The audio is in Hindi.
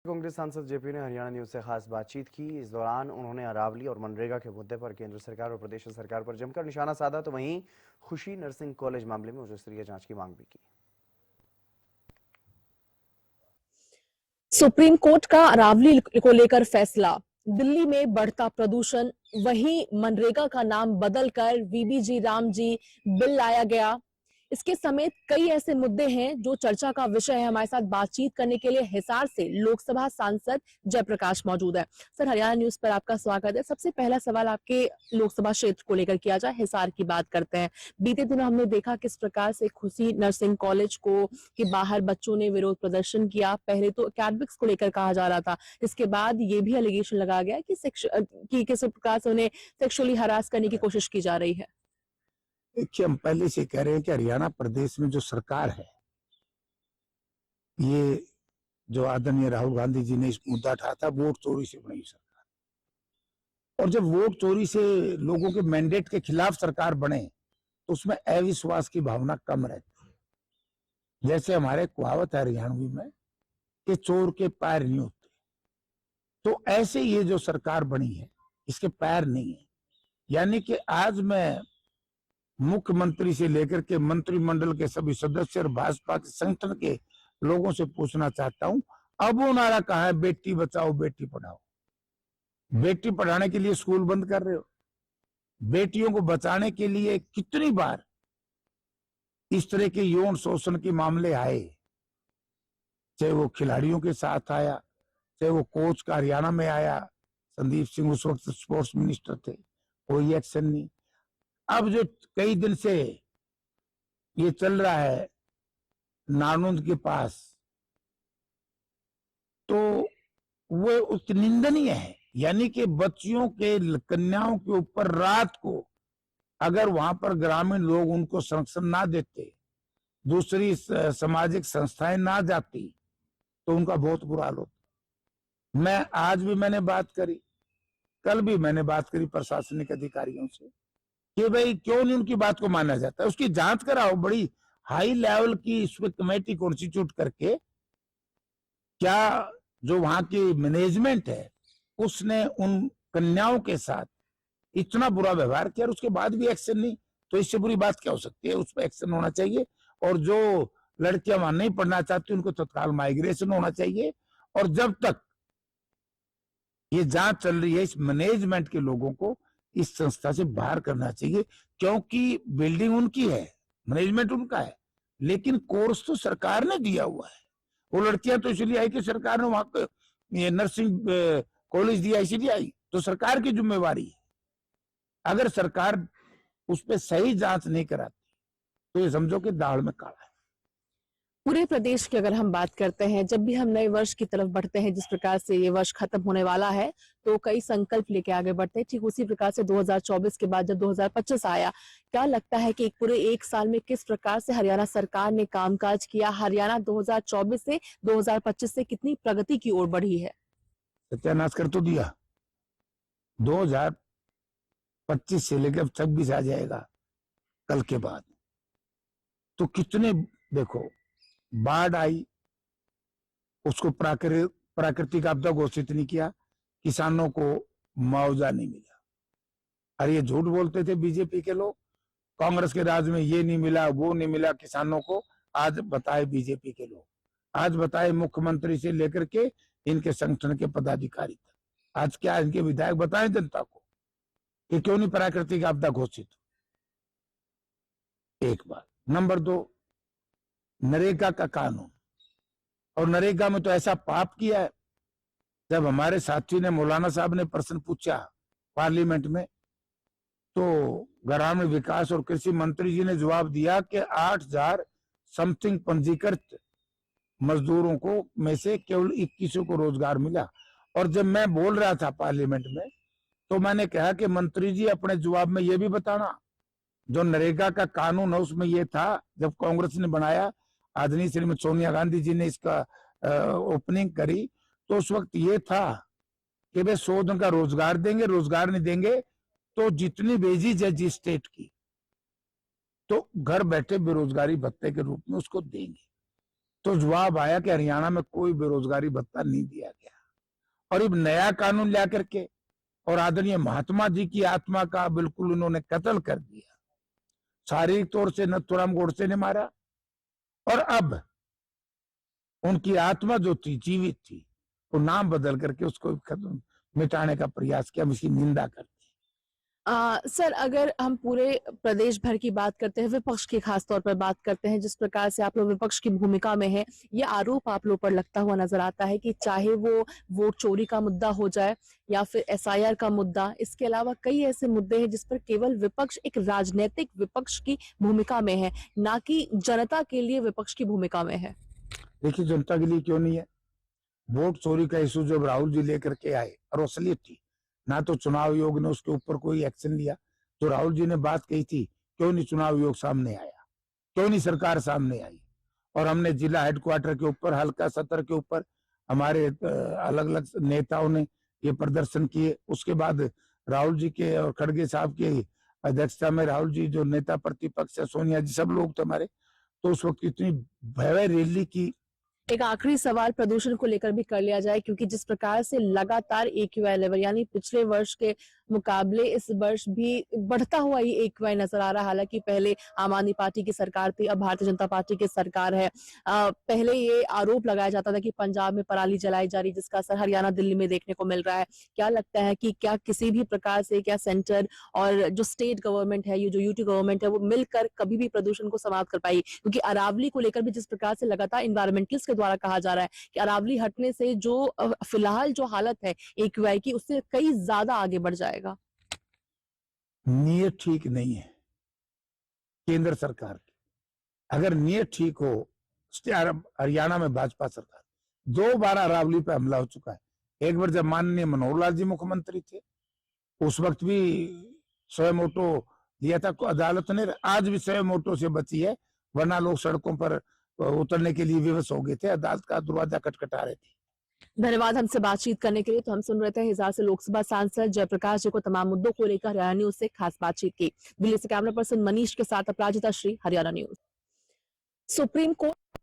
कांग्रेस सांसद जेपी ने हरियाणा न्यूज से खास बातचीत की। इस दौरान उन्होंने अरावली और मनरेगा के मुद्दे पर केंद्र सरकार और प्रदेश सरकार पर जमकर निशाना साधा, तो वहीं खुशी नर्सिंग कॉलेज मामले में उच्च स्तरीय जांच की मांग भी की। सुप्रीम कोर्ट का अरावली को लेकर फैसला, दिल्ली में बढ़ता प्रदूषण, वहीं मनरेगा का नाम बदलकर वीबीजी राम जी बिल लाया गया। इसके समेत कई ऐसे मुद्दे हैं जो चर्चा का विषय है। हमारे साथ बातचीत करने के लिए हिसार से लोकसभा सांसद जयप्रकाश मौजूद है। सर, हरियाणा न्यूज पर आपका स्वागत है। सबसे पहला सवाल आपके लोकसभा क्षेत्र को लेकर किया जाए, हिसार की बात करते हैं। बीते दिनों हमने देखा किस प्रकार से खुशी नर्सिंग कॉलेज को के बाहर बच्चों ने विरोध प्रदर्शन किया। पहले तो एकेडमिक्स को लेकर कहा जा रहा था, इसके बाद ये भी एलिगेशन लगाया गया कि किस प्रकार से उन्हें सेक्सुअली हरास करने की कोशिश की जा रही है। देखिए, हम पहले से कह रहे हैं कि हरियाणा प्रदेश में जो सरकार है, ये जो आदरणीय राहुल गांधी जी ने इस मुद्दा उठाया था, वोट चोरी से बनी सरकार। और जब वोट चोरी से लोगों के मैंडेट के खिलाफ सरकार बने तो उसमें अविश्वास की भावना कम रहती है। जैसे हमारे कहावत है हरियाणवी में कि चोर के पैर नहीं होते, तो ऐसे ये जो सरकार बनी है इसके पैर नहीं है। यानी कि आज मैं मुख्यमंत्री से लेकर के मंत्रिमंडल के सभी सदस्य और भाजपा के संगठन के लोगों से पूछना चाहता हूं, अब वो नारा कहां है, बेटी बचाओ बेटी पढ़ाओ। बेटी पढ़ाने के लिए स्कूल बंद कर रहे हो, बेटियों को बचाने के लिए कितनी बार इस तरह के यौन शोषण के मामले आए, चाहे वो खिलाड़ियों के साथ आया, चाहे वो कोच का हरियाणा में आया, संदीप सिंह उस वक्त स्पोर्ट्स मिनिस्टर थे, कोई एक्शन नहीं। अब जो कई दिन से ये चल रहा है नानुंद के पास, तो वो उस निंदनीय है। यानी कि बच्चियों के कन्याओं के ऊपर रात को अगर वहां पर ग्रामीण लोग उनको संरक्षण ना देते, दूसरी सामाजिक संस्थाएं ना जाती, तो उनका बहुत बुरा हाल होता। मैं आज भी मैंने बात करी, कल भी मैंने बात करी प्रशासनिक अधिकारियों से कि भाई क्यों नहीं उनकी बात को माना जाता है, उसकी जांच कराओ। बड़ी हाई लेवल की इसमें कमेटी कॉन्स्टिट्यूट करके, क्या जो वहां की मैनेजमेंट है उसने उन कन्याओं के साथ इतना बुरा व्यवहार किया और उसके बाद भी एक्शन नहीं, तो इससे बुरी बात क्या हो सकती है। उस पर एक्शन होना चाहिए। और जो लड़कियां वहां नहीं पढ़ना चाहती उनको तत्काल माइग्रेशन होना चाहिए। और जब तक ये जांच चल रही है, इस मैनेजमेंट के लोगों को इस संस्था से बाहर करना चाहिए, क्योंकि बिल्डिंग उनकी है, मैनेजमेंट उनका है, लेकिन कोर्स तो सरकार ने दिया हुआ है। वो लड़कियां तो इसलिए आई कि सरकार ने वहां ये नर्सिंग कॉलेज दिया, इसलिए आई, तो सरकार की जिम्मेवारी है। अगर सरकार उस पर सही जांच नहीं कराती तो ये समझो कि दाल में काला है। पूरे प्रदेश की अगर हम बात करते हैं, जब भी हम नए वर्ष की तरफ बढ़ते हैं, जिस प्रकार से ये वर्ष खत्म होने वाला है, तो कई संकल्प लेके आगे बढ़ते हैं। ठीक उसी प्रकार से 2024 के बाद जब 2025 आया, क्या लगता है कि पूरे एक साल में किस प्रकार से हरियाणा सरकार ने कामकाज किया? हरियाणा 2024 से 2025 से कितनी प्रगति की ओर बढ़ी है? सत्यानाश कर तो दिया। 2025 से लेकर 26 आ जाएगा कल के बाद, तो कितने, देखो, बाढ़ आई, उसको प्राकृतिक आपदा घोषित नहीं किया, किसानों को मुआवजा नहीं मिला। अरे ये झूठ बोलते थे बीजेपी के लोग, कांग्रेस के राज में ये नहीं मिला वो नहीं मिला किसानों को। आज बताए बीजेपी के लोग, आज बताए मुख्यमंत्री से लेकर के इनके संगठन के पदाधिकारी तक, आज क्या इनके विधायक बताएं जनता को कि क्यों नहीं प्राकृतिक आपदा घोषित। एक बात। नंबर 2, नरेगा का कानून, और नरेगा में तो ऐसा पाप किया है। जब हमारे साथी ने, मौलाना साहब ने प्रश्न पूछा पार्लियामेंट में, तो ग्रामीण विकास और कृषि मंत्री जी ने जवाब दिया कि 8,000 समथिंग पंजीकृत मजदूरों को में से केवल 21 को रोजगार मिला। और जब मैं बोल रहा था पार्लियामेंट में, तो मैंने कहा कि मंत्री जी अपने जवाब में ये भी बताना, जो नरेगा का कानून है उसमें ये था, जब कांग्रेस ने बनाया, आदरणीय श्रीमती सोनिया गांधी जी ने इसका ओपनिंग करी, तो उस वक्त ये था कि वे 100 दिन का रोजगार देंगे, रोजगार नहीं देंगे तो जितनी वेजीज है जिस स्टेट की, तो घर बैठे बेरोजगारी भत्ते के रूप में उसको देंगे। तो जवाब आया कि हरियाणा में कोई बेरोजगारी भत्ता नहीं दिया गया। और अब नया कानून ला करके और आदरणीय महात्मा जी की आत्मा का बिल्कुल उन्होंने कत्ल कर दिया। शारीरिक तौर से नथुराम गोडसे ने मारा और अब उनकी आत्मा जो थी जीवित थी, वो नाम बदल करके उसको खत्म मिटाने का प्रयास किया। हम इसकी निंदा करते हैं। सर, अगर हम पूरे प्रदेश भर की बात करते हैं, विपक्ष की खास तौर पर बात करते हैं, जिस प्रकार से आप लोग विपक्ष की भूमिका में हैं, ये आरोप आप लोग पर लगता हुआ नजर आता है कि चाहे वो वोट चोरी का मुद्दा हो जाए या फिर एसआईआर का मुद्दा, इसके अलावा कई ऐसे मुद्दे हैं जिस पर केवल विपक्ष एक राजनीतिक विपक्ष की भूमिका में है, ना कि जनता के लिए विपक्ष की भूमिका में है। देखिए, जनता के लिए क्यों नहीं है? वोट चोरी का इशू जब राहुल जी लेकर के आए और असलियत थी, ना तो चुनाव आयोग ने उसके ऊपर कोई एक्शन लिया। जो राहुल जी ने बात कही थी, क्यों नहीं चुनाव आयोग सामने आया, क्यों नहीं सरकार सामने आई? और हमने जिला हेडक्वार्टर के ऊपर, हल्का सत्र के ऊपर हमारे अलग अलग नेताओं ने ये प्रदर्शन किए। उसके बाद राहुल जी के और खड़गे साहब की अध्यक्षता में राहुल जी जो नेता प्रतिपक्ष है, सोनिया जी, सब लोग थे हमारे, तो उस वक्त इतनी भव्य रैली की। एक आखिरी सवाल प्रदूषण को लेकर भी कर लिया जाए, क्योंकि जिस प्रकार से लगातार AQI लेवल यानी पिछले वर्ष के मुकाबले इस वर्ष भी बढ़ता हुआ ये AQI नजर आ रहा है। हालांकि पहले आम आदमी पार्टी की सरकार थी, अब भारतीय जनता पार्टी की सरकार है। पहले ये आरोप लगाया जाता था कि पंजाब में पराली जलाई जा रही, जिसका असर हरियाणा दिल्ली में देखने को मिल रहा है। क्या लगता है कि क्या किसी भी प्रकार से क्या सेंटर और जो स्टेट गवर्नमेंट है, ये जो यूटी गवर्नमेंट है, वो मिलकर कभी भी प्रदूषण को समाप्त कर पाई? क्योंकि अरावली को लेकर भी जिस प्रकार से लगातार इन्वायरमेंटलिस्ट के द्वारा कहा जा रहा है कि अरावली हटने से जो फिलहाल जो हालत है AQI की, उससे कई ज्यादा आगे बढ़ जाएगा। नीयत ठीक नहीं है केंद्र सरकार की। अगर नीयत ठीक हो, हरियाणा में भाजपा सरकार 2 बार अरावली पे हमला हो चुका है। एक बार जब माननीय मनोहर लाल जी मुख्यमंत्री थे, उस वक्त भी स्वयं ऑटो दिया था अदालत ने, आज भी स्वयं ऑटो से बची है, वरना लोग सड़कों पर उतरने के लिए विवश हो गए थे, अदालत का दरवाजा खटखटा रहे थे। धन्यवाद हमसे बातचीत करने के लिए। तो हम सुन रहे थे हिसार से लोकसभा सांसद जयप्रकाश जी को तमाम मुद्दों को लेकर हरियाणा न्यूज से खास बातचीत की। दिल्ली से कैमरा पर्सन मनीष के साथ Aparajita Shri, Haryana news. Supreme court